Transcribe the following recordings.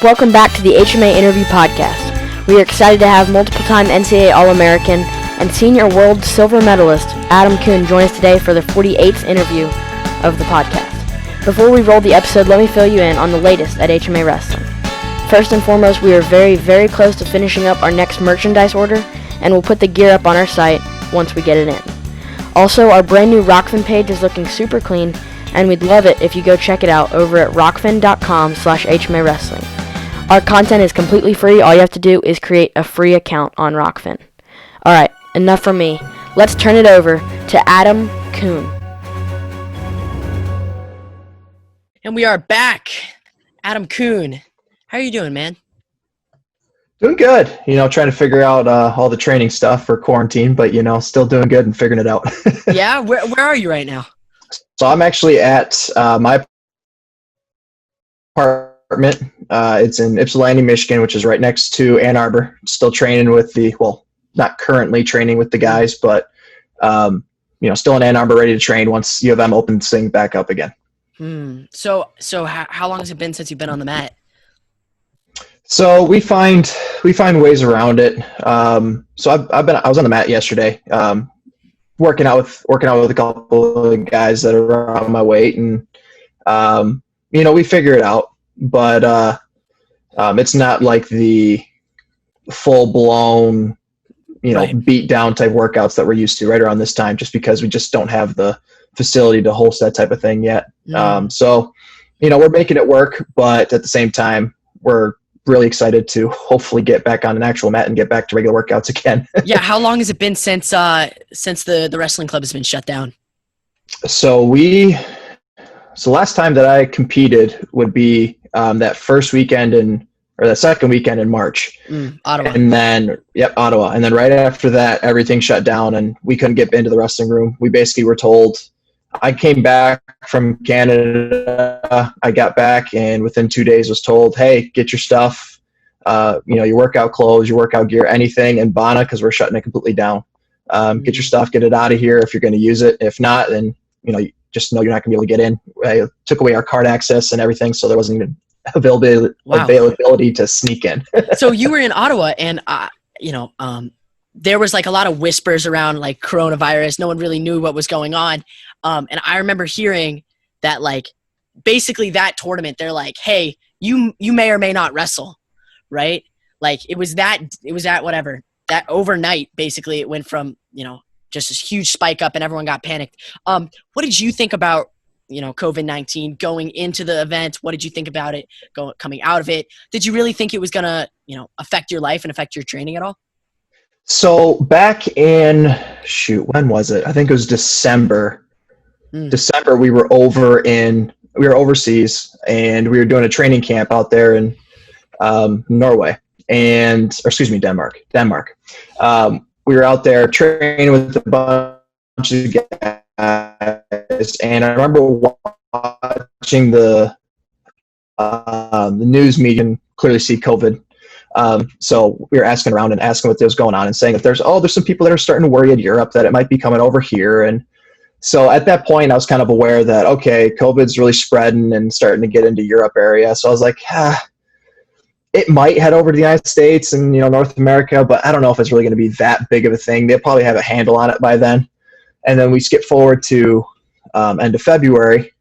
Welcome back to the HMA Interview Podcast. We are excited to have multiple-time NCAA All-American and senior world silver medalist Adam Coon join us today for the 48th interview of the podcast. Before we roll the episode, let me fill you in on the latest at HMA Wrestling. First and foremost, we are very, very close to finishing up our next merchandise order, and we'll put the gear up on our site once we get it in. Also, our brand new Rockfin page is looking super clean, and we'd love it if you go check it out over at rockfin.com/HMA Wrestling. Our content is completely free. All you have to do is create a free account on Rockfin. Alright, enough from me. Let's turn it over to Adam Coon. And we are back. Adam Coon. How are you doing, man? Doing good. Trying to figure out all the training stuff for quarantine, but, still doing good and figuring it out. Yeah? Where are you right now? So I'm actually at my apartment. It's in Ypsilanti, Michigan, which is right next to Ann Arbor. Still training with not currently training with the guys, but, still in Ann Arbor, ready to train once U of M opens things back up again. So how long has it been since you've been on the mat? So we find ways around it. So I was on the mat yesterday, working out with a couple of guys that are around my weight, and we figure it out. But it's not like the full blown, Right. beat down type workouts that we're used to right around this time, just because we just don't have the facility to host that type of thing yet. So we're making it work, but at the same time, we're really excited to hopefully get back on an actual mat and get back to regular workouts again. Yeah, how long has it been since the wrestling club has been shut down? So last time that I competed would be that second weekend in March. Ottawa. And then, Ottawa. And then right after that, everything shut down and we couldn't get into the wrestling room. We basically were told, I came back from Canada. I got back and within 2 days was told, hey, get your stuff, your workout clothes, your workout gear, anything in Bana, because we're shutting it completely down. Get your stuff, get it out of here if you're going to use it. If not, then, just know you're not going to be able to get in. I took away our card access and everything, so there wasn't even availability to sneak in. So you were in Ottawa, and there was like a lot of whispers around like coronavirus. No one really knew what was going on. And I remember hearing that like basically that tournament, they're like, hey, you may or may not wrestle, right? Like it was that overnight, basically it went from, just this huge spike up and everyone got panicked. What did you think about, COVID-19 going into the event? What did you think about it coming out of it? Did you really think it was going to, affect your life and affect your training at all? So back in, when was it? I think it was December. December, we were overseas and we were doing a training camp out there in Denmark. We were out there training with a bunch of guys, and I remember watching the news media and clearly see COVID. So we were asking around and asking what was going on and saying that there's some people that are starting to worry in Europe that it might be coming over here. And so at that point I was kind of aware that, okay, COVID's really spreading and starting to get into Europe area. So I was like, it might head over to the United States and, North America, but I don't know if it's really going to be that big of a thing. They'll probably have a handle on it by then. And then we skip forward to end of February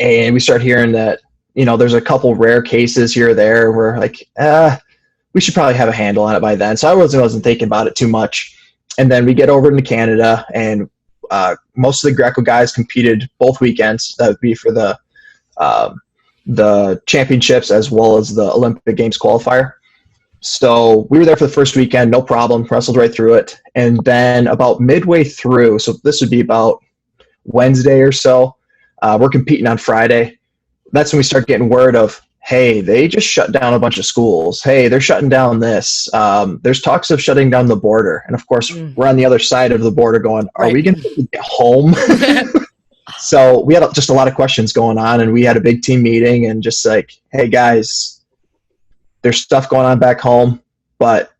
and we start hearing that, there's a couple rare cases here or there. We're like, we should probably have a handle on it by then. So I wasn't thinking about it too much. And then we get over into Canada, and most of the Greco guys competed both weekends. That would be for the championships as well as the Olympic Games qualifier. So we were there for the first weekend, no problem, wrestled right through it. And then about midway through, so this would be about Wednesday or so, we're competing on Friday. That's when we start getting word of, hey, they just shut down a bunch of schools. Hey, they're shutting down this. There's talks of shutting down the border. And of course, we're on the other side of the border going, are we going to get home? So we had just a lot of questions going on, and we had a big team meeting and just like, hey guys, there's stuff going on back home, but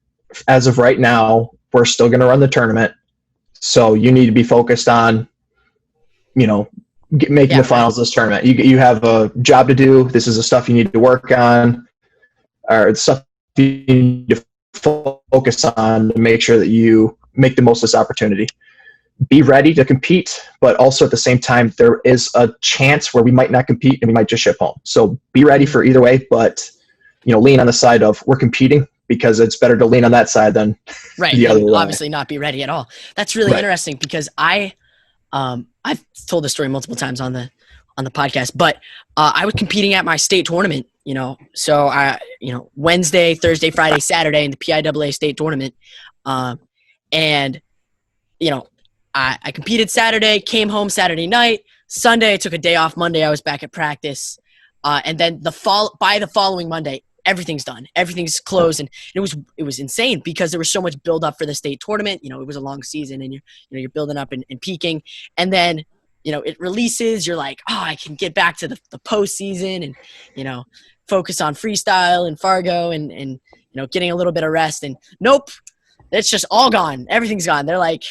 as of right now, we're still going to run the tournament. So you need to be focused on, making the finals of this tournament. You have a job to do. This is the stuff you need to work on. or the stuff you need to focus on to make sure that you make the most of this opportunity. Be ready to compete, but also at the same time, there is a chance where we might not compete and we might just ship home. So be ready for either way, but lean on the side of we're competing, because it's better to lean on that side than the other way. Obviously not be ready at all. That's really interesting, because I've told this story multiple times on the podcast, but I was competing at my state tournament, so I, Wednesday, Thursday, Friday, Saturday in the PIAA state tournament. And, I competed Saturday, came home Saturday night. Sunday, I took a day off. Monday, I was back at practice. And then by the following Monday, everything's done. Everything's closed. And it was insane, because there was so much build up for the state tournament. It was a long season, and you're building up and peaking. And then, it releases. You're like, oh, I can get back to the postseason and, focus on freestyle and Fargo and getting a little bit of rest. And nope, it's just all gone. Everything's gone. They're like,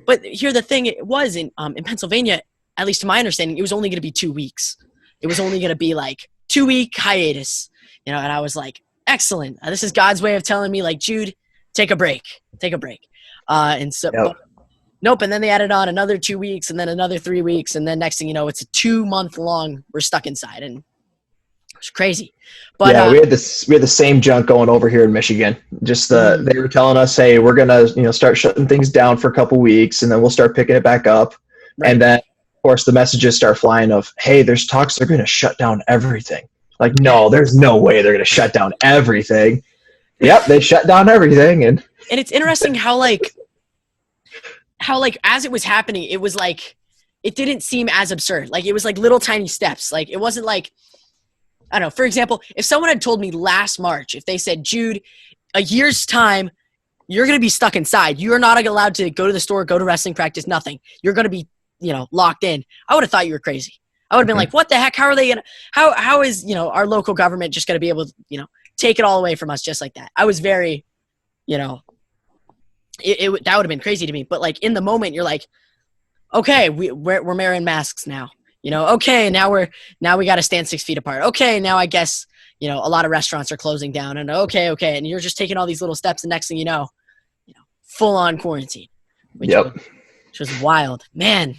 but here the thing, it was in Pennsylvania, at least to my understanding, it was only going to be 2 weeks. It was only going to be like 2-week hiatus, and I was like, excellent. This is God's way of telling me, like, Jude, take a break. And so, nope. And then they added on another 2 weeks, and then another 3 weeks. And then next thing you know, it's a 2-month long, we're stuck inside, and it's crazy. But yeah, we had the same junk going over here in Michigan. Just they were telling us, hey, we're gonna start shutting things down for a couple weeks, and then we'll start picking it back up. Right. And then, of course, the messages start flying of, hey, there's talks they're going to shut down everything. Like, no, there's no way they're going to shut down everything. Yep, they shut down everything. And it's interesting how as it was happening, it was like, it didn't seem as absurd. Like, it was like little tiny steps. Like, it wasn't like, I don't know, for example, if someone had told me last March, if they said, Jude, a year's time, you're going to be stuck inside. You're not allowed to go to the store, go to wrestling practice, nothing. You're going to be, locked in. I would have thought you were crazy. I would have been like, what the heck? How are they going to, how is, our local government just going to be able to, take it all away from us just like that? I was very, that would have been crazy to me. But like in the moment, you're like, okay, we're wearing masks now. Okay, now we got to stand 6 feet apart. Okay, now I guess, a lot of restaurants are closing down, and okay. And you're just taking all these little steps, and next thing you know, full on quarantine, which was wild, man.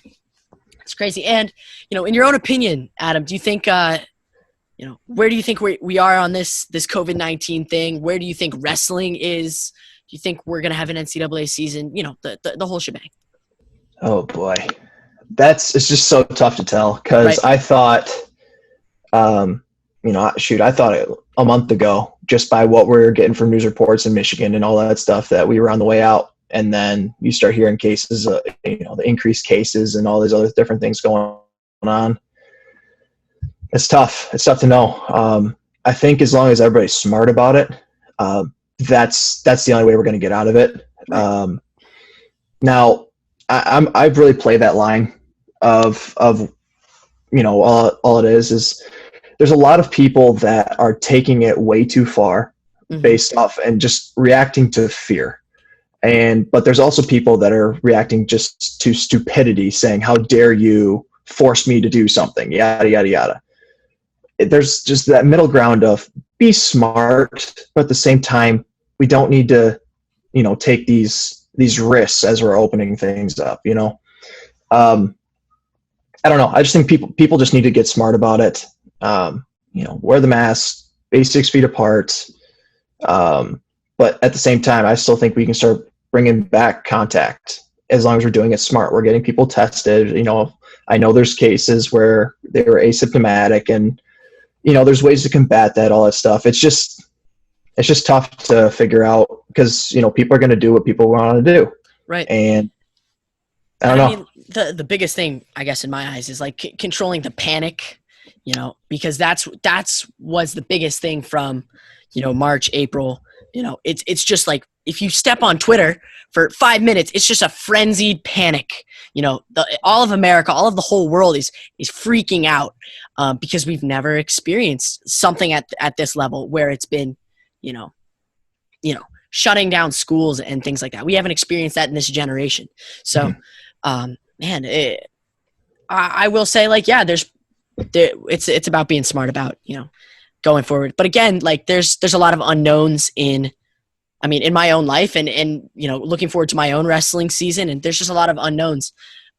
It's crazy. And, in your own opinion, Adam, do you think, where do you think we are on this COVID-19 thing? Where do you think wrestling is? Do you think we're going to have an NCAA season? The whole shebang. Oh boy. It's just so tough to tell, because I thought, I thought a month ago, just by what we're getting from news reports in Michigan and all that stuff, that we were on the way out. And then you start hearing cases, the increased cases and all these other different things going on. It's tough. It's tough to know. I think as long as everybody's smart about it, that's the only way we're going to get out of it. Now, I've really played that line of all it is there's a lot of people that are taking it way too far based off and just reacting to fear. But there's also people that are reacting just to stupidity, saying, how dare you force me to do something, yada, yada, yada. There's just that middle ground of be smart, but at the same time, we don't need to, take these risks as we're opening things up, I don't know. I just think people just need to get smart about it. Wear the mask, be 6 feet apart. But at the same time, I still think we can start bringing back contact as long as we're doing it smart. We're getting people tested. I know there's cases where they were asymptomatic, and, there's ways to combat that, all that stuff. It's just tough to figure out, because, people are going to do what people want to do. Right. And I don't know. The biggest thing, I guess, in my eyes is like controlling the panic, because that's was the biggest thing from, March, April. It's just like, if you step on Twitter for 5 minutes, it's just a frenzied panic. All of America, all of the whole world is freaking out because we've never experienced something at this level where it's been, shutting down schools and things like that. We haven't experienced that in this generation. So, I will say, like, yeah, it's about being smart about, going forward. But again, like there's a lot of unknowns in my own life and looking forward to my own wrestling season. And there's just a lot of unknowns.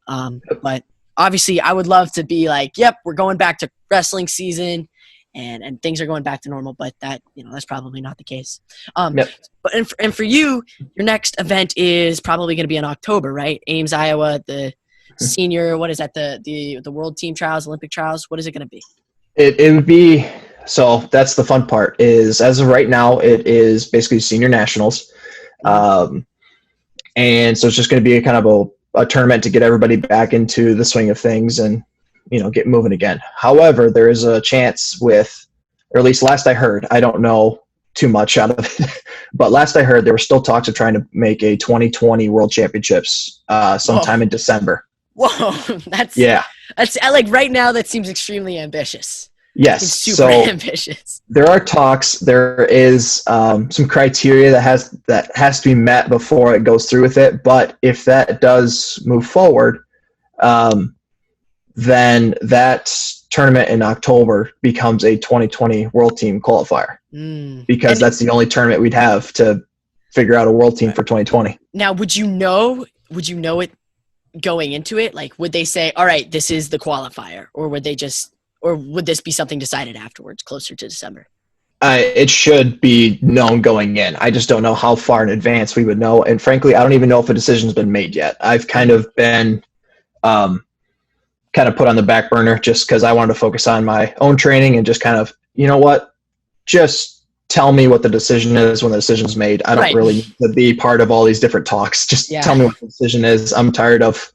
But obviously I would love to be like, yep, we're going back to wrestling season and things are going back to normal, but that's probably not the case. Yep. But and for you, your next event is probably going to be in October, right? Ames, Iowa, the senior, what is that? The World Team Trials, Olympic Trials. What is it going to be? It would be, so that's the fun part is as of right now, it is basically senior nationals. And so it's just going to be a kind of a tournament to get everybody back into the swing of things and, get moving again. However, there is a chance with, or at least last I heard, I don't know too much out of it, but last I heard there were still talks of trying to make a 2020 World Championships sometime in December. Whoa, that's like right now that seems extremely ambitious. Yes, it's super ambitious. There are talks. There is some criteria that has to be met before it goes through with it. But if that does move forward, then that tournament in October becomes a 2020 World Team qualifier because that's the only tournament we'd have to figure out a World Team for 2020. Now, would you know it going into it? Like, would they say, all right, this is the qualifier, or would this be something decided afterwards, closer to December? It should be known going in. I just don't know how far in advance we would know. And frankly, I don't even know if a decision's been made yet. I've kind of been put on the back burner just because I wanted to focus on my own training and just kind of, just tell me what the decision is when the decision's made. I don't really need to be part of all these different talks. Just tell me what the decision is. I'm tired of,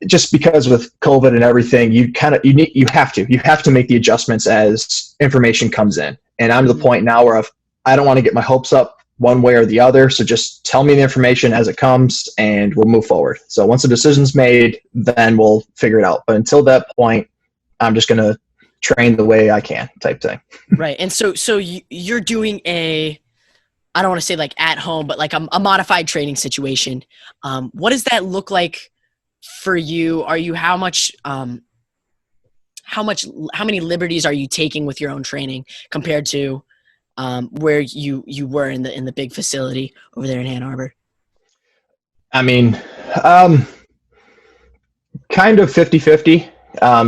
just because with COVID and everything, you have to make the adjustments as information comes in. And I'm to the point now where I don't want to get my hopes up one way or the other. So just tell me the information as it comes and we'll move forward. So once the decision's made, then we'll figure it out. But until that point, I'm just going to train the way I can type thing. Right. And so you're doing I don't want to say like at home, but like a modified training situation. What does that look like for you? Are you, how many liberties are you taking with your own training compared to where you were in the big facility over there in Ann Arbor? I mean, kind of 50-50.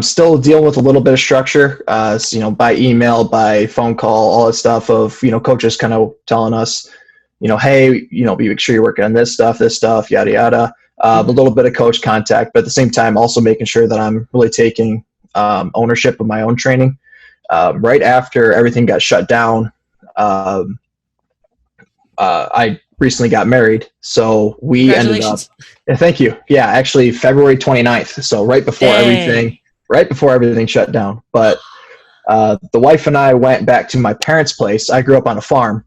Still dealing with a little bit of structure, by email, by phone call, all that stuff of, coaches kind of telling us, hey, make sure you're working on this stuff, yada, yada. A little bit of coach contact, but at the same time, also making sure that I'm really taking ownership of my own training. Right after everything got shut down, I recently got married, so we ended up. Thank you. Yeah, actually February 29th. So right before everything shut down. But the wife and I went back to my parents' place. I grew up on a farm.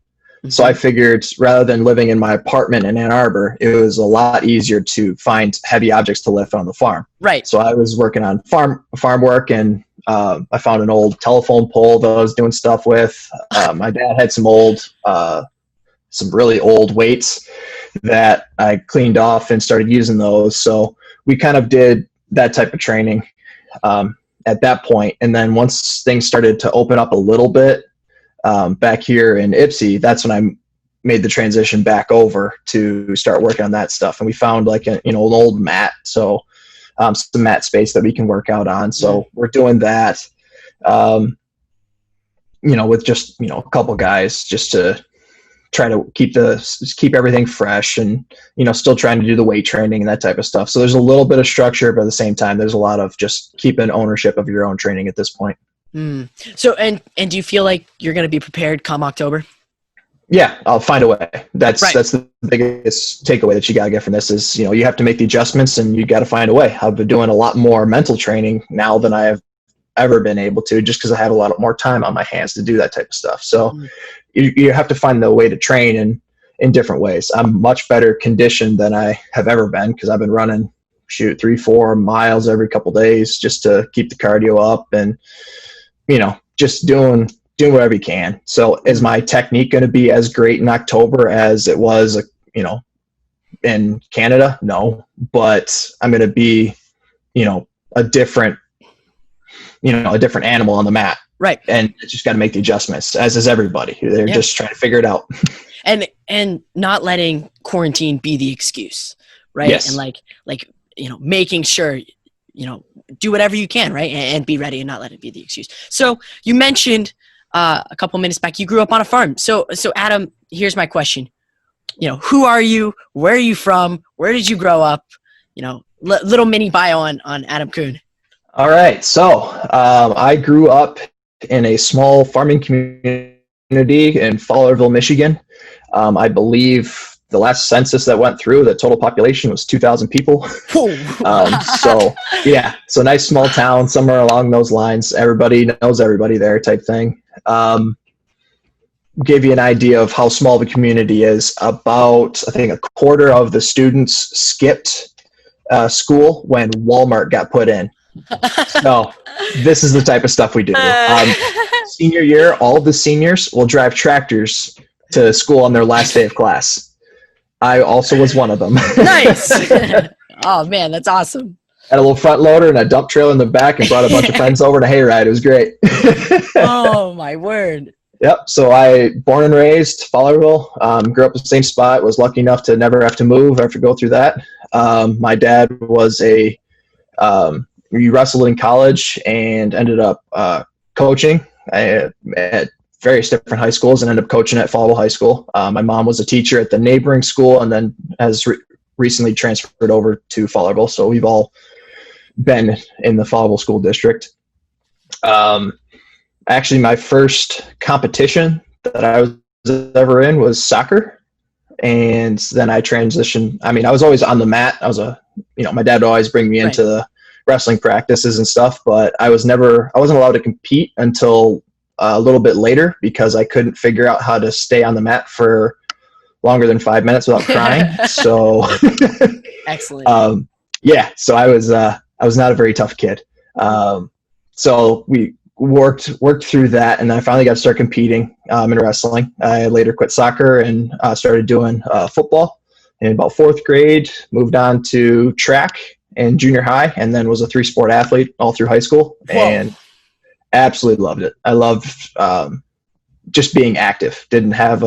So I figured rather than living in my apartment in Ann Arbor, it was a lot easier to find heavy objects to lift on the farm. Right. So I was working on farm work, and I found an old telephone pole that I was doing stuff with. My dad had some really old weights that I cleaned off and started using those. So we kind of did that type of training at that point. And then once things started to open up a little bit, back here in Ypsi, that's when I made the transition back over to start working on that stuff. And we found like an old mat. So some mat space that we can work out on. So we're doing that, with just, a couple guys just to try to keep everything fresh and, still trying to do the weight training and that type of stuff. So there's a little bit of structure, but at the same time, there's a lot of just keeping ownership of your own training at this point. So, and do you feel like you're going to be prepared come October? Yeah, I'll find a way. That's the biggest takeaway that you got to get from this is, you have to make the adjustments and you got to find a way. I've been doing a lot more mental training now than I have ever been able to, just because I have a lot more time on my hands to do that type of stuff. So you have to find the way to train in different ways. I'm much better conditioned than I have ever been because I've been running 3-4 miles every couple days just to keep the cardio up and, just doing whatever you can. So is my technique going to be as great in October as it was, in Canada? No, but I'm going to be, a different animal on the mat Right. And it's just got to make the adjustments, as is everybody. They're just trying to figure it out. And not letting quarantine be the excuse, right? Yes. And like making sure, do whatever you can, right? And be ready and not let it be the excuse. So you mentioned a couple minutes back, you grew up on a farm. So Adam, here's my question. Who are you? Where are you from? Where did you grow up? Little mini bio on Adam Coon. All right. So I grew up in a small farming community in Fowlerville, Michigan. I believe the last census that went through, the total population was 2,000 people. So nice small town, somewhere along those lines. Everybody knows everybody there type thing. Give you an idea of how small the community is. About, I think, a quarter of the students skipped school when Walmart got put in. So this is the type of stuff we do. Senior year, all the seniors will drive tractors to school on their last day of class. I also was one of them. Nice. Oh man, that's awesome. Had a little front loader and a dump trailer in the back and brought a bunch of friends over to hayride. It was great. Oh my word. Yep. So I born and raised Fowlerville, grew up in the same spot, was lucky enough to never have to move or have to go through that. My dad was he wrestled in college and ended up coaching at various different high schools and ended up coaching at Fowlerville High School. My mom was a teacher at the neighboring school and then has recently transferred over to Fowlerville. So we've all been in the Fowlerville School District. Actually, my first competition that I was ever in was soccer. And then I transitioned. I mean, I was always on the mat. My dad would always bring me into the wrestling practices and stuff, but I wasn't allowed to compete until a little bit later because I couldn't figure out how to stay on the mat for longer than 5 minutes without crying. So excellent. So I was not a very tough kid. So we worked through that, and then I finally got to start competing in wrestling. I later quit soccer and started doing football in about 4th grade, moved on to track in junior high, and then was a 3-sport athlete all through high school. Whoa. And absolutely loved it. I loved just being active. Didn't have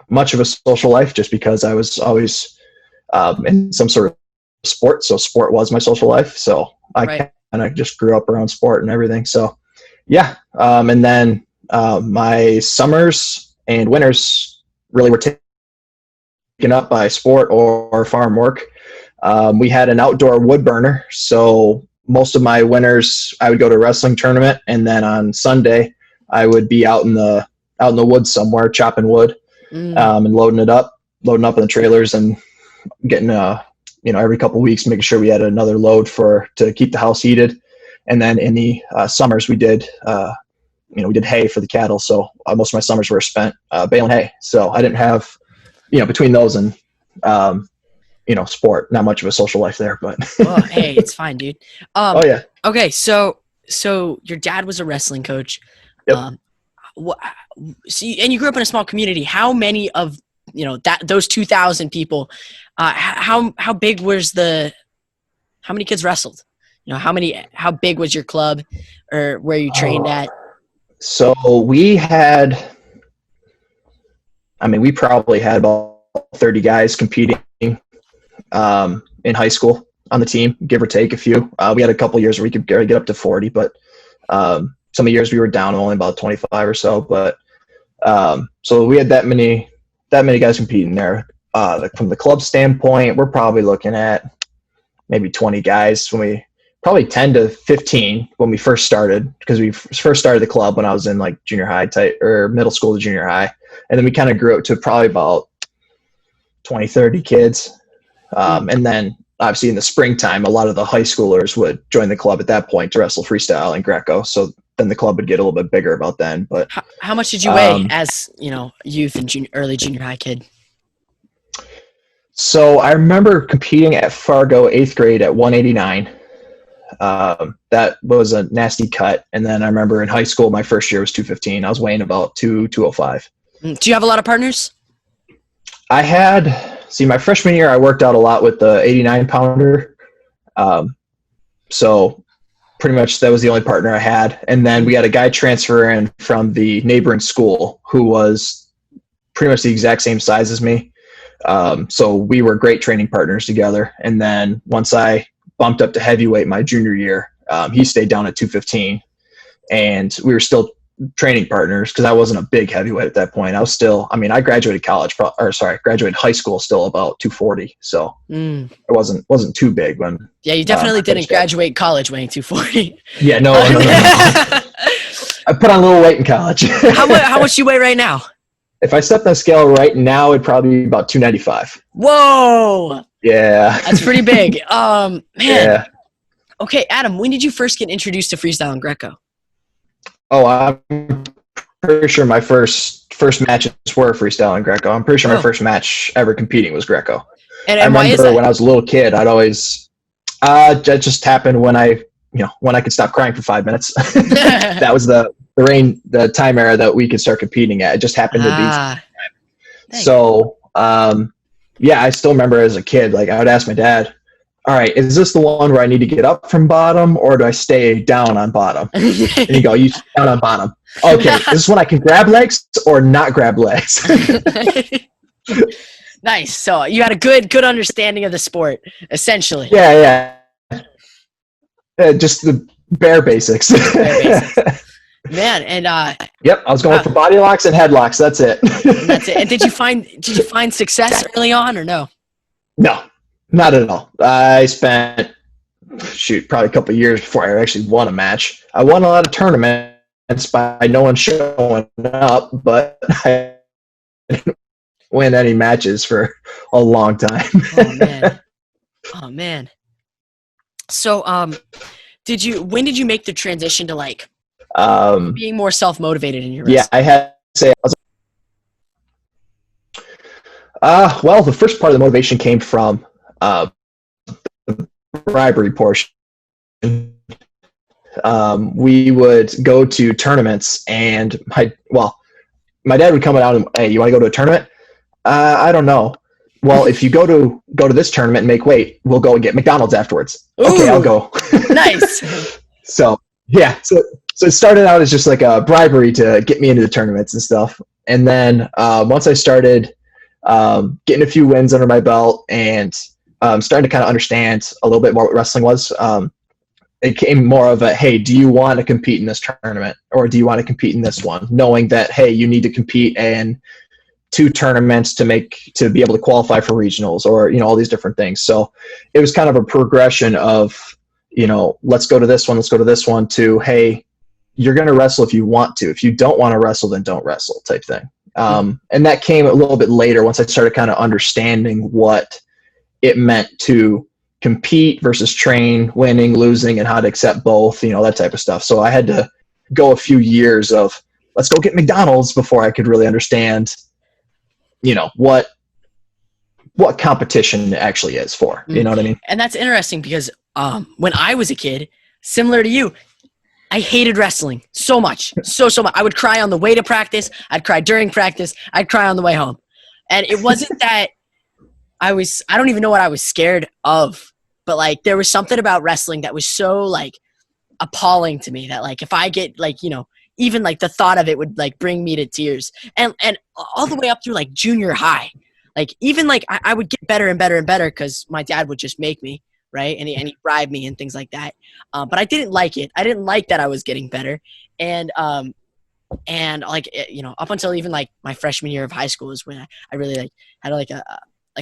much of a social life just because I was always in some sort of sport. So sport was my social life. So I kind of just grew up around sport and everything. So yeah. And then my summers and winters really were taken up by sport or farm work. We had an outdoor wood burner. So most of my winters I would go to a wrestling tournament, and then on Sunday I would be out in the woods somewhere chopping wood and loading up in the trailers and getting every couple of weeks making sure we had another load to keep the house heated. And then in the summers we did hay for the cattle. So most of my summers were spent baling hay. So I didn't have between those and sport, not much of a social life there, but well, hey, it's fine, dude. Oh yeah. Okay. So your dad was a wrestling coach. Yep. And you grew up in a small community. How many of, those 2,000 people, how big was how many kids wrestled? How big was your club or where you trained at? So we probably had about 30 guys competing in high school on the team, give or take a few. We had a couple years where we could get up to 40, but some of the years we were down only about 25 or so. But so we had that many guys competing there. From the club standpoint, we're probably looking at maybe 20 guys probably 10 to 15 when we first started, because we first started the club when I was in like junior high or middle school to junior high. And then we kind of grew up to probably about 20, 30 kids. And then obviously in the springtime, a lot of the high schoolers would join the club at that point to wrestle freestyle and Greco. So then the club would get a little bit bigger about then. But how much did you weigh as, youth and early junior high kid? So I remember competing at Fargo 8th grade at 189. That was a nasty cut. And then I remember in high school, my first year was 215. I was weighing about 205. Do you have a lot of partners? I had, my freshman year, I worked out a lot with the 89 pounder. So pretty much that was the only partner I had. And then we had a guy transfer in from the neighboring school who was pretty much the exact same size as me. So we were great training partners together. And then once I bumped up to heavyweight my junior year, he stayed down at 215, and we were still training partners because I wasn't a big heavyweight at that point. I was still, I mean, I graduated graduated high school still about 240. So it wasn't too big when. Yeah, you definitely didn't graduate college weighing 240. Yeah, no. I put on a little weight in college. How much you weigh right now? If I stepped on the scale right now, it'd probably be about 295. Whoa. Yeah. That's pretty big. Man. Yeah. Okay, Adam, when did you first get introduced to freestyle and Greco? Oh, I'm pretty sure my first matches were freestyle and Greco. I'm pretty sure my first match ever competing was Greco. And I why is remember that? when I was a little kid, I'd always that just happened when I could stop crying for 5 minutes. That was the time era that we could start competing at. It just happened to be. So, I still remember as a kid, like I would ask my dad, all right, is this the one where I need to get up from bottom, or do I stay down on bottom? And you go, you stay down on bottom. Okay, is this when I can grab legs or not grab legs? Nice. So you had a good understanding of the sport, essentially. Yeah. Just the bare basics. Man, and yep, I was going for body locks and headlocks. That's it. That's it. And did you find success early on or no? No, not at all. I spent probably a couple of years before I actually won a match. I won a lot of tournaments by no one showing up, but I didn't win any matches for a long time. Oh man. So when did you make the transition to like being more self-motivated in your wrestling? Yeah, I had to say, well, the first part of the motivation came from the bribery portion. We would go to tournaments, and my dad would come out and, hey, you want to go to a tournament? I don't know. Well, if you go to this tournament and make weight, we'll go and get McDonald's afterwards. Ooh, okay, I'll go. Nice. So it started out as just like a bribery to get me into the tournaments and stuff. And then once I started getting a few wins under my belt and starting to kind of understand a little bit more what wrestling was, it came more of a, hey, do you want to compete in this tournament, or do you want to compete in this one? Knowing that, hey, you need to compete in 2 tournaments to be able to qualify for regionals, or all these different things. So it was kind of a progression of let's go to this one to, hey, you're going to wrestle if you want to. If you don't want to wrestle, then don't wrestle, type thing. And that came a little bit later once I started kind of understanding what it meant to compete versus train, winning, losing, and how to accept both, that type of stuff. So I had to go a few years of let's go get McDonald's before I could really understand, what competition actually is for. You know what I mean? And that's interesting because when I was a kid, similar to you, I hated wrestling so much. So much. I would cry on the way to practice. I'd cry during practice. I'd cry on the way home. And it wasn't that I don't even know what I was scared of, but like there was something about wrestling that was so like appalling to me that like if I get like, even like the thought of it would like bring me to tears. And all the way up through like junior high, like even like I would get better and better and better because my dad would just make me. Right. And he'd bribe me and things like that. But I didn't like it. I didn't like that I was getting better. And like, up until even like my freshman year of high school is when I really like had like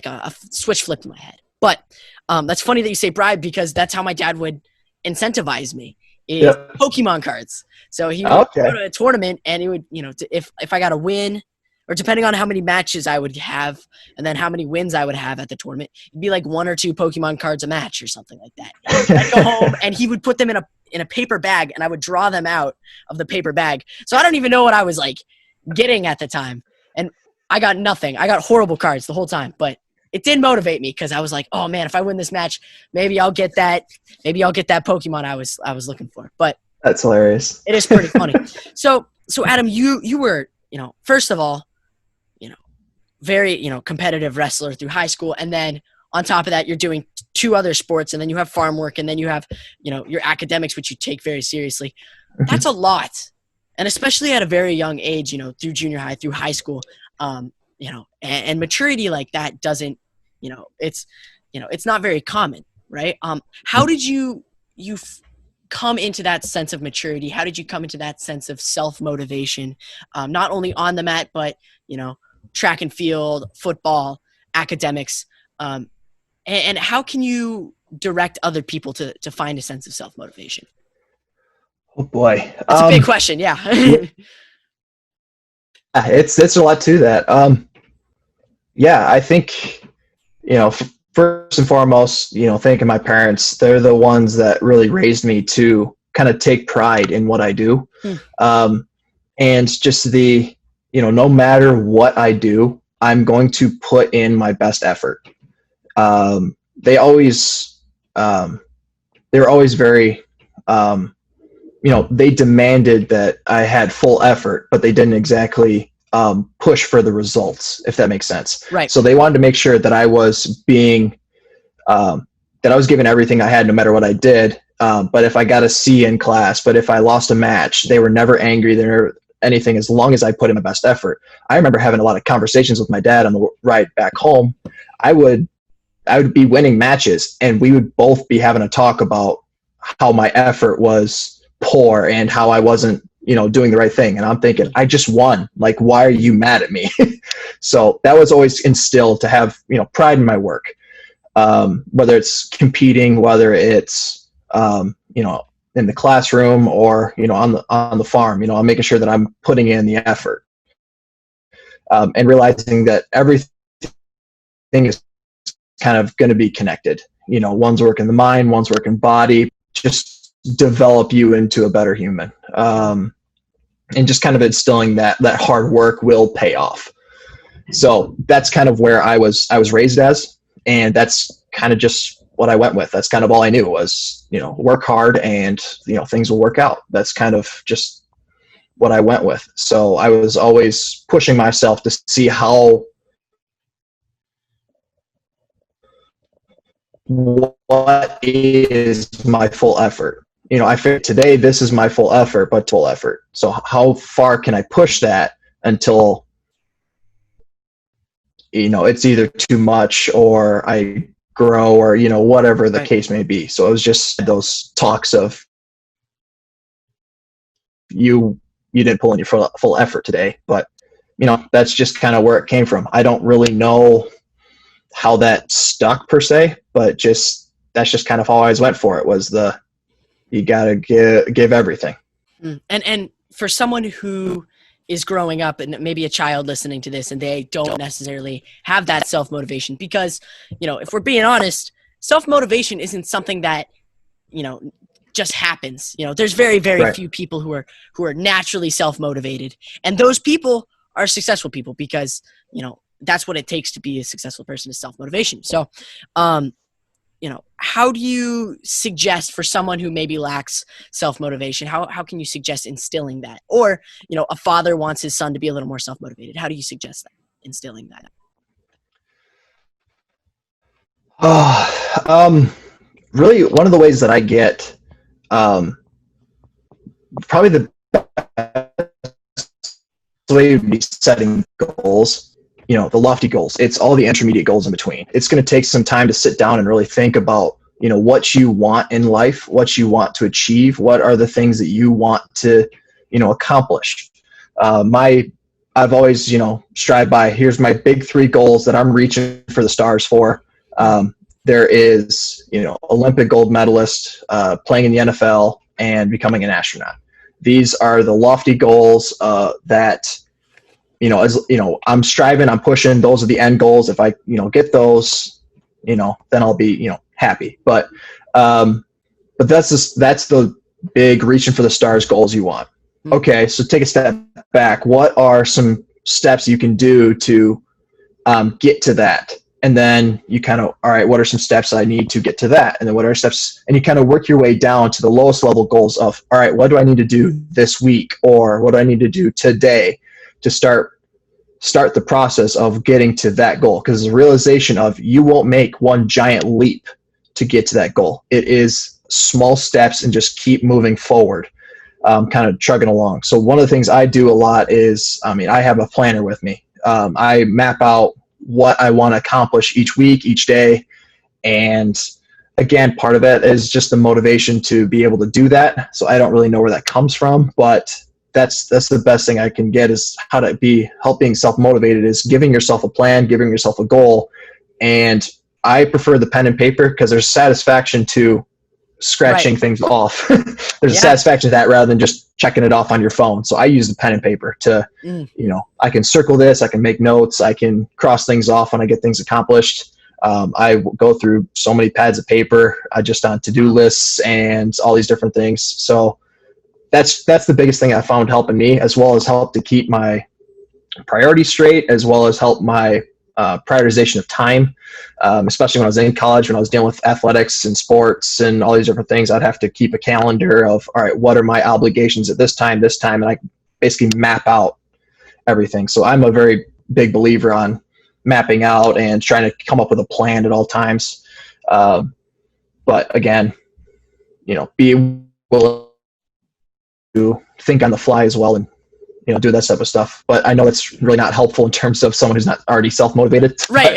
a switch flipped in my head. But that's funny that you say bribe because that's how my dad would incentivize me is Pokemon cards. So he would go to a tournament and he would, if I got a win, or depending on how many matches I would have and then how many wins I would have at the tournament, it'd be like 1 or 2 Pokemon cards a match or something like that. I'd go home and he would put them in a paper bag and I would draw them out of the paper bag. So I don't even know what I was like getting at the time. And I got nothing. I got horrible cards the whole time, but it did motivate me because I was like, oh man, if I win this match, maybe I'll get that Pokemon I was looking for. But that's hilarious. It is pretty funny. So Adam, you were, first of all, very, competitive wrestler through high school. And then on top of that, you're doing 2 other sports, and then you have farm work, and then you have, your academics, which you take very seriously. That's a lot. And especially at a very young age, through junior high, through high school, and maturity like that doesn't, it's not very common, right? How did you come into that sense of maturity? How did you come into that sense of self-motivation, not only on the mat, but, track and field, football, academics, and how can you direct other people to find a sense of self-motivation? Oh boy. That's a big question. Yeah. It's a lot to that. I think, first and foremost, thanking my parents. They're the ones that really raised me to kind of take pride in what I do. And just no matter what I do, I'm going to put in my best effort. They were always very, they demanded that I had full effort, but they didn't exactly push for the results, if that makes sense. Right. So they wanted to make sure that I was giving everything I had no matter what I did. But if I got a C in class, but if I lost a match, they were never angry. They were anything as long as I put in my best effort. I remember having a lot of conversations with my dad on the ride back home. I would be winning matches, and we would both be having a talk about how my effort was poor and how I wasn't, doing the right thing. And I'm thinking, I just won. Like, why are you mad at me? So that was always instilled to have, pride in my work. Whether it's competing, whether it's, in the classroom or, on the farm, I'm making sure that I'm putting in the effort, and realizing that everything is kind of going to be connected. One's working the mind, one's working body, just develop you into a better human. And just kind of instilling that hard work will pay off. So that's kind of where I was raised as, and that's kind of just what I went with. That's kind of all I knew was, work hard and, things will work out. That's kind of just what I went with. So I was always pushing myself to see what is my full effort. I figured today this is my full effort, but full effort. So how far can I push that until, it's either too much or I grow or, whatever the case may be. So it was just those talks of you didn't pull in your full effort today, but that's just kind of where it came from. I don't really know how that stuck per se, but that's just kind of how I always went for it, was you gotta give everything. And for someone who is growing up and maybe a child listening to this and they don't necessarily have that self-motivation, because, if we're being honest, self-motivation isn't something that, just happens. There's very, very few people who are naturally self-motivated, and those people are successful people because, that's what it takes to be a successful person, is self-motivation. So, how do you suggest for someone who maybe lacks self-motivation, how can you suggest instilling that? Or, a father wants his son to be a little more self-motivated. How do you suggest that, instilling that? Really, one of the ways that I get, probably the best way would be setting goals. The lofty goals. It's all the intermediate goals in between. It's going to take some time to sit down and really think about, what you want in life, what you want to achieve, what are the things that you want to, accomplish. I've always, strived by, here's my big 3 goals that I'm reaching for the stars for. There is, Olympic gold medalist, playing in the NFL and becoming an astronaut. These are the lofty goals that, I'm striving, I'm pushing. Those are the end goals. If I, get those, then I'll be, happy. But that's the big reaching for the stars goals you want. Okay. So take a step back. What are some steps you can do to get to that? And then you kind of, all right, what are some steps I need to get to that? And then what are steps? And you kind of work your way down to the lowest level goals of, all right, what do I need to do this week? Or what do I need to do today to start start the process of getting to that goal, because the realization of you won't make one giant leap to get to that goal. It is small steps and just keep moving forward, kind of chugging along. So one of the things I do a lot is, I have a planner with me. I map out what I want to accomplish each week, each day. And again, part of it is just the motivation to be able to do that. So I don't really know where that comes from, but that's the best thing I can get, is how to being self-motivated, is giving yourself a plan, giving yourself a goal. And I prefer the pen and paper because there's satisfaction to scratching things off. There's a satisfaction to that rather than just checking it off on your phone. So I use the pen and paper to, I can circle this, I can make notes, I can cross things off when I get things accomplished. I go through so many pads of paper, just on to-do lists and all these different things. So that's the biggest thing I found helping me, as well as help to keep my priorities straight, as well as help my prioritization of time, especially when I was in college, when I was dealing with athletics and sports and all these different things. I'd have to keep a calendar of, all right, what are my obligations at this time, and I basically map out everything. So I'm a very big believer on mapping out and trying to come up with a plan at all times. But again, be willing to think on the fly as well, and do that type of stuff. But I know that's really not helpful in terms of someone who's not already self-motivated. Right.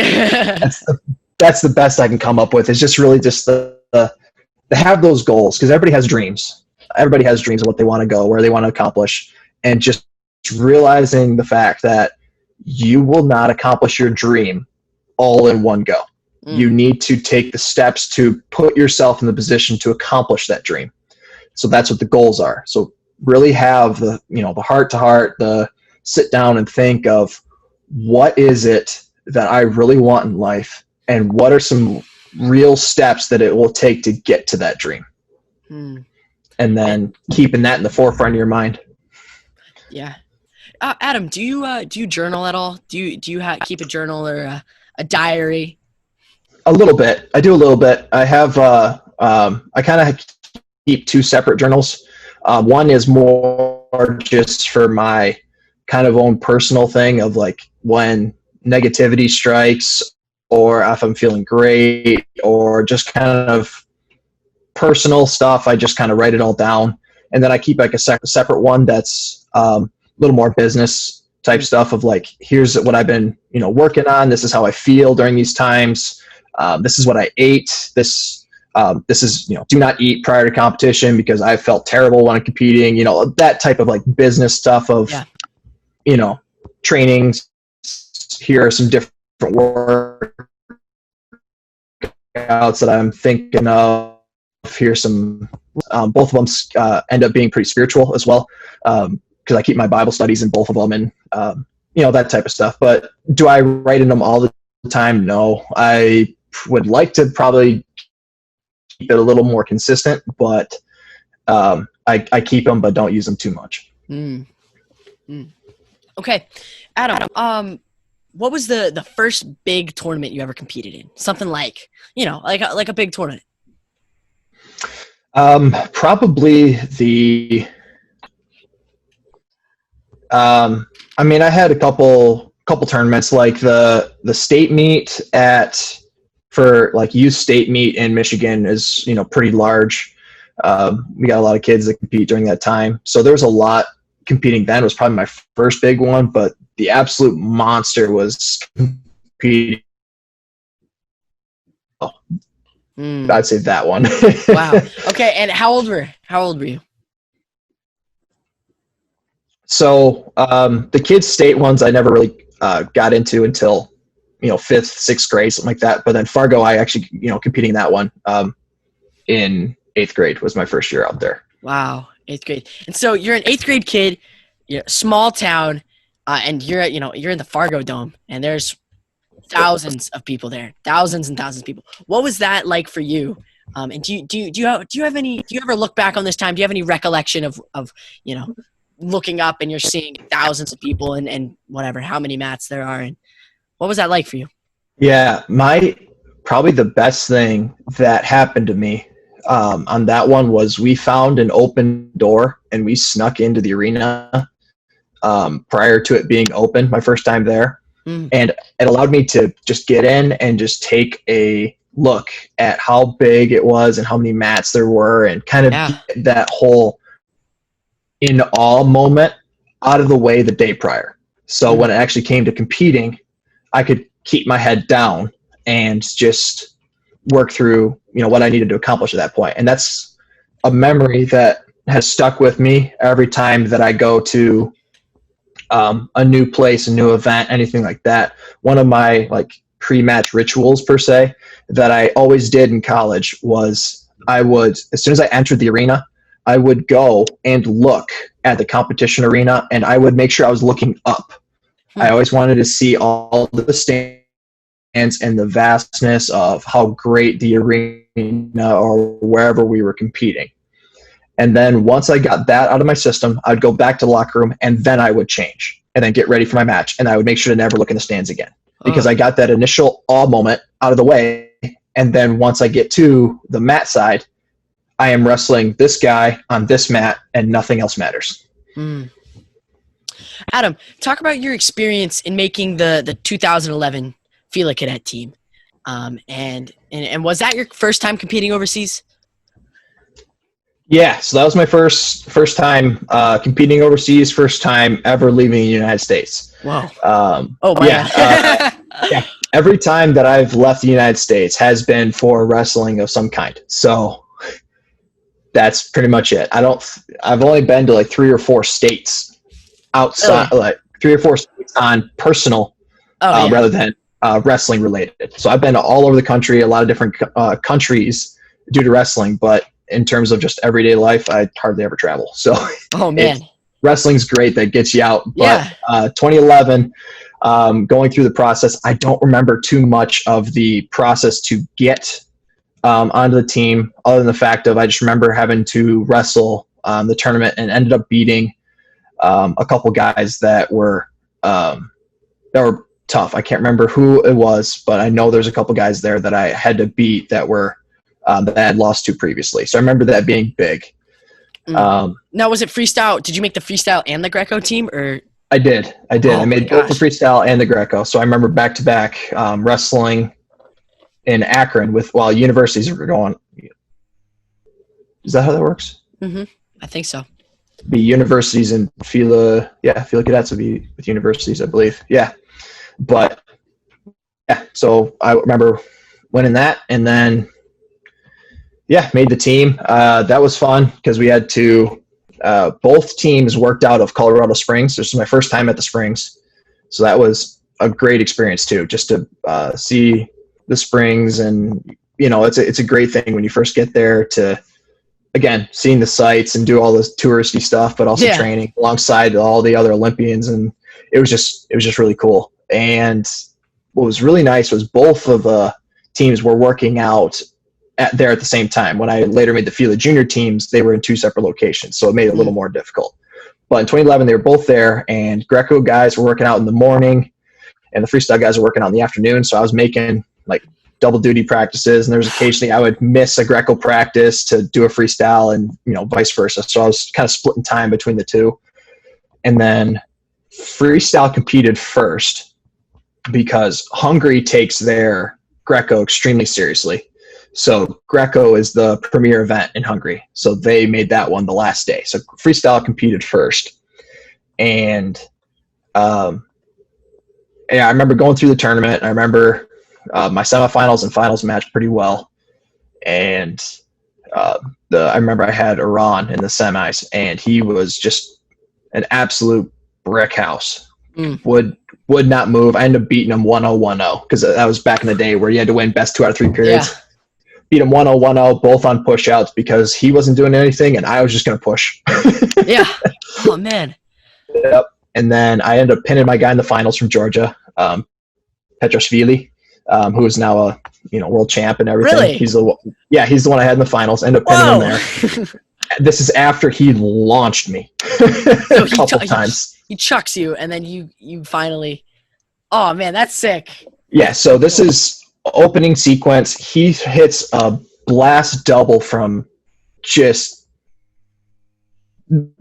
That's the best I can come up with. It's just really just the have those goals, because everybody has dreams. Everybody has dreams of what they want to go, where they want to accomplish, and just realizing the fact that you will not accomplish your dream all in one go. You need to take the steps to put yourself in the position to accomplish that dream. So that's what the goals are. So really have the heart to heart, the sit down and think of, what is it that I really want in life, and what are some real steps that it will take to get to that dream. And then keeping that in the forefront of your mind. Yeah. Adam, do you journal at all? Do you keep a journal or a diary? A little bit. I do a little bit. I have I kind of keep two separate journals. One is more just for my kind of own personal thing of, like, when negativity strikes, or if I'm feeling great, or just kind of personal stuff. I just kind of write it all down. And then I keep like a separate one that's a little more business type stuff of, like, here's what I've been, working on. This is how I feel during these times. This is what I ate. This is, do not eat prior to competition because I felt terrible when I'm competing, that type of, like, business stuff of, trainings. Here are some different workouts that I'm thinking of. Here's some, both of them end up being pretty spiritual as well. Because I keep my Bible studies in both of them, and, that type of stuff. But do I write in them all the time? No. I would like to probably keep it a little more consistent, but I keep them, but don't use them too much. Okay. Adam, what was the first big tournament you ever competed in? Something like, like a big tournament. Probably the, I had a couple tournaments, like the state meet for youth state meet in Michigan is, pretty large. We got a lot of kids that compete during that time. So there was a lot competing then. It was probably my first big one, but the absolute monster was competing. I'd say that one. Wow. Okay. And how old were you? So the kids' state ones I never really got into until 5th, 6th grade, something like that. But then Fargo, I actually competing in that one in 8th grade was my first year out there. Wow, 8th grade. And so you're an 8th grade kid, you're a small town, and you're in the Fargo Dome, and there's thousands of people there, thousands and thousands of people. What was that like for you? And do you ever look back on this time? Do you have any recollection of looking up and you're seeing thousands of people and whatever, how many mats there are, and what was that like for you? Yeah, probably the best thing that happened to me on that one was we found an open door and we snuck into the arena prior to it being open my first time there. And it allowed me to just get in and just take a look at how big it was and how many mats there were, and kind of get that whole in awe moment out of the way the day prior. So when it actually came to competing, I could keep my head down and just work through, what I needed to accomplish at that point. And that's a memory that has stuck with me every time that I go to a new place, a new event, anything like that. One of my pre-match rituals per se that I always did in college was I would, as soon as I entered the arena, I would go and look at the competition arena, and I would make sure I was looking up. I always wanted to see all the stands and the vastness of how great the arena or wherever we were competing. And then once I got that out of my system, I'd go back to the locker room, and then I would change and then get ready for my match. And I would make sure to never look in the stands again, because I got that initial awe moment out of the way. And then once I get to the mat side, I am wrestling this guy on this mat, and nothing else matters. Adam, talk about your experience in making the 2011 Fila Cadet team. And was that your first time competing overseas? Yeah, so that was my first time competing overseas, first time ever leaving the United States. Wow. Yeah. Every time that I've left the United States has been for wrestling of some kind. So that's pretty much it. I've only been to 3 or 4 states outside, 3 or 4 states on personal, rather than wrestling related. So I've been to all over the country, a lot of different countries due to wrestling, but in terms of just everyday life, I hardly ever travel. So wrestling's great. That gets you out. But 2011, going through the process, I don't remember too much of the process to get onto the team, other than the fact of I just remember having to wrestle the tournament and ended up beating a couple guys that were tough. I can't remember who it was, but I know there's a couple guys there that I had to beat that were that I had lost to previously. So I remember that being big. Now, was it freestyle? Did you make the freestyle and the Greco team, or? I did. I made both the freestyle and the Greco. So I remember back-to-back wrestling in Akron while universities were going. Is that how that works? I think so. Be universities and Fila Cadets would be with universities, I believe. Yeah. But so I remember winning that, and then made the team. That was fun because we had to both teams worked out of Colorado Springs. This was my first time at the Springs, so that was a great experience too, just to see the Springs. And it's a great thing when you first get there to, again, seeing the sights and do all this touristy stuff, but also training alongside all the other Olympians. And it was just really cool. And what was really nice was both of the teams were working out there at the same time. When I later made the Fila Junior teams, they were in 2 separate locations, so it made it a little more difficult. But in 2011, they were both there, and Greco guys were working out in the morning, and the freestyle guys were working out in the afternoon. So I was making double duty practices, and there was occasionally I would miss a Greco practice to do a freestyle, and vice versa. So I was kind of splitting time between the two. And then freestyle competed first because Hungary takes their Greco extremely seriously. So Greco is the premier event in Hungary. So they made that one the last day. So freestyle competed first. And I remember going through the tournament. I remember my semifinals and finals matched pretty well. And I remember I had Iran in the semis, and he was just an absolute brick house. Would not move. I ended up beating him 1-0-1-0 because that was back in the day where you had to win best 2 out of 3 periods. Beat him 1-0-1-0, both on push-outs because he wasn't doing anything and I was just going to push. Oh, man. Yep. And then I ended up pinning my guy in the finals from Georgia, Petrashvili, who is now a world champ and everything. Really? He's the one I had in the finals. Ended up pinning him there. This is after he launched me a couple times. He chucks you, and then you finally. Oh man, that's sick. Yeah. So this is opening sequence. He hits a blast double from just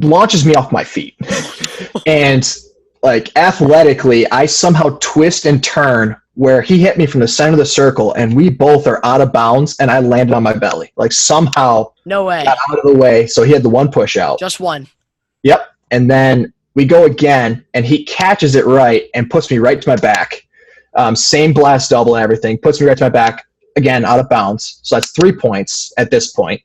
launches me off my feet. And like athletically, I somehow twist and turn where he hit me from the center of the circle, and we both are out of bounds, and I landed on my belly. Like somehow No way. got out of the way, so he had the one push out. Just one. Yep. And then we go again, and he catches it right and puts me right to my back. Same blast double and everything, puts me right to my back, again, out of bounds. So that's 3 points at this point.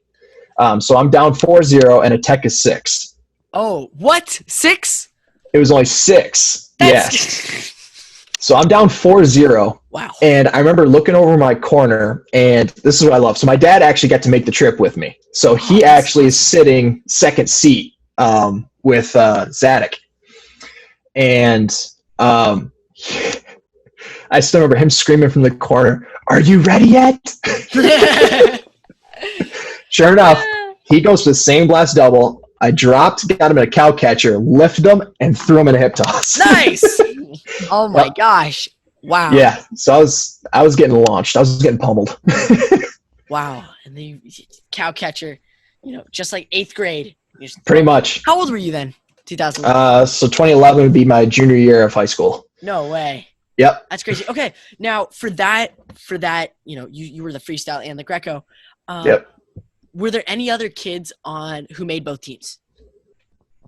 So I'm down 4-0, and a tech is 6. Oh, what? 6? It was only 6. That's- Yes. So I'm down 4-0. Wow. And I remember looking over my corner, and this is what I love. So my dad actually got to make the trip with me. So he actually is sitting second seat with Zadok. And I still remember him screaming from the corner, "Are you ready yet?" Sure enough, he goes for the same blast double. I dropped, got him in a cow catcher, lifted him, and threw him in a hip toss. Nice. Oh my gosh. Wow. Yeah. So I was getting launched. I was getting pummeled. Wow. And then you, cow catcher, just like 8th grade. Pretty much. How old were you then? 2011. So 2011 would be my junior year of high school. No way. Yep. That's crazy. Okay. Now for that, you were the freestyle and the Greco. Yep. Were there any other kids who made both teams?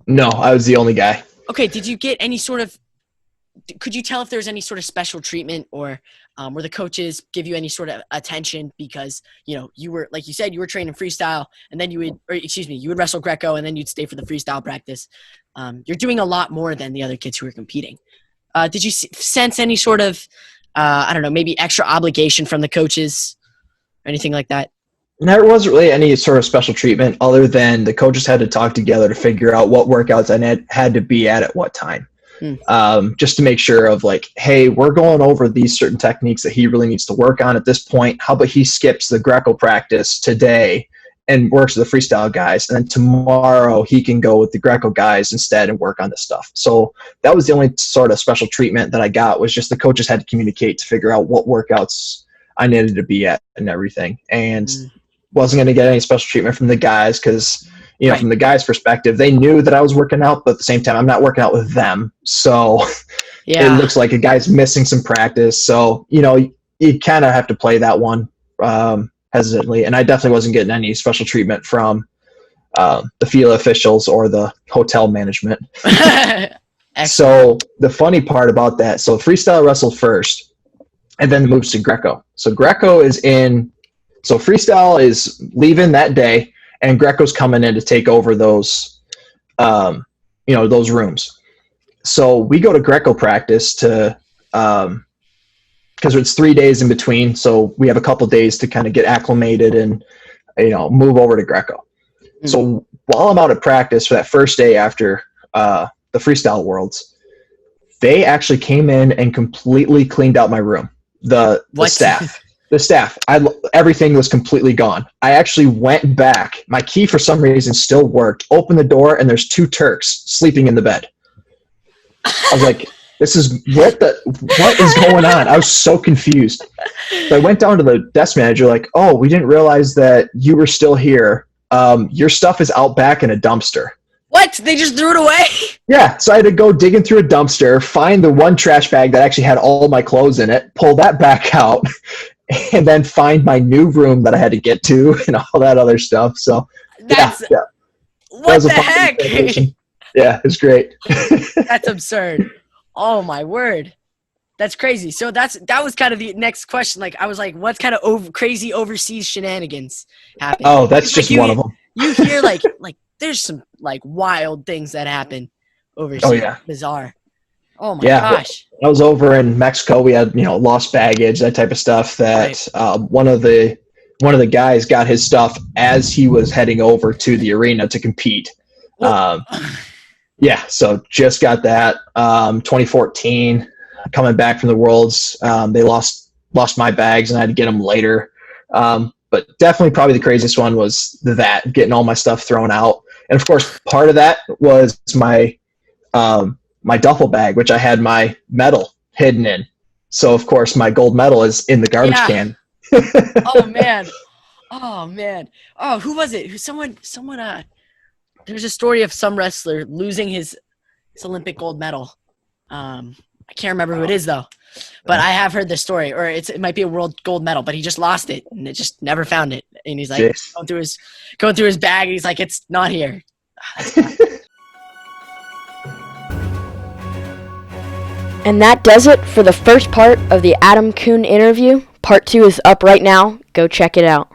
No, I was the only guy. Okay. Did you get any sort of, could you tell if there was any sort of special treatment, or were the coaches give you any sort of attention because, you were, like you said, you were training freestyle, and then you would wrestle Greco, and then you'd stay for the freestyle practice. You're doing a lot more than the other kids who were competing. Did you sense any sort of, I don't know, maybe extra obligation from the coaches or anything like that? There wasn't really any sort of special treatment other than the coaches had to talk together to figure out what workouts I had to be at what time. Just to make sure of like, hey, we're going over these certain techniques that he really needs to work on at this point. How about he skips the Greco practice today and works with the freestyle guys, and then tomorrow he can go with the Greco guys instead and work on this stuff. So that was the only sort of special treatment that I got, was just the coaches had to communicate to figure out what workouts I needed to be at and everything. And wasn't going to get any special treatment from the guys because, Right. From the guys' perspective, they knew that I was working out, but at the same time, I'm not working out with them. So it looks like a guy's missing some practice. So, you kind of have to play that one hesitantly. And I definitely wasn't getting any special treatment from the field officials or the hotel management. So the funny part about that, so freestyle wrestled first and then moves to Greco. So Greco so freestyle is leaving that day, and Greco's coming in to take over those, those rooms. So we go to Greco practice because it's 3 days in between. So we have a couple days to kind of get acclimated and, move over to Greco. Mm-hmm. So while I'm out at practice for that first day after the freestyle worlds, they actually came in and completely cleaned out my room. The staff. The staff, everything was completely gone. I actually went back. My key, for some reason, still worked. Opened the door, and there's 2 Turks sleeping in the bed. I was like, "This is what is going on?" I was so confused. So I went down to the desk manager, like, "Oh, we didn't realize that you were still here. Your stuff is out back in a dumpster." What? They just threw it away? Yeah. So I had to go digging through a dumpster, find the one trash bag that actually had all my clothes in it, pull that back out, and then find my new room that I had to get to and all that other stuff. So what the heck? Yeah, it's great. That's absurd. Oh my word. That's crazy. So that was kind of the next question. Like, I was like, what kind of crazy overseas shenanigans happen? Oh, that's just one of them. You hear like there's some like wild things that happen overseas. Oh yeah. Bizarre. Oh my gosh. I was over in Mexico. We had, lost baggage, that type of stuff that one of the guys got his stuff as he was heading over to the arena to compete. So just got that. 2014, coming back from the Worlds, they lost my bags and I had to get them later. But definitely probably the craziest one was getting all my stuff thrown out. And of course, part of that was my duffel bag, which I had my medal hidden in. So of course my gold medal is in the garbage can. Oh man. Oh, who was it? Someone, there's a story of some wrestler losing his It's Olympic gold medal. I can't remember who it is though, but I have heard this story, or it might be a world gold medal, but he just lost it and it just never found it. And he's like going through his bag. And he's like, it's not here. And that does it for the first part of the Adam Coon interview. Part 2 is up right now. Go check it out.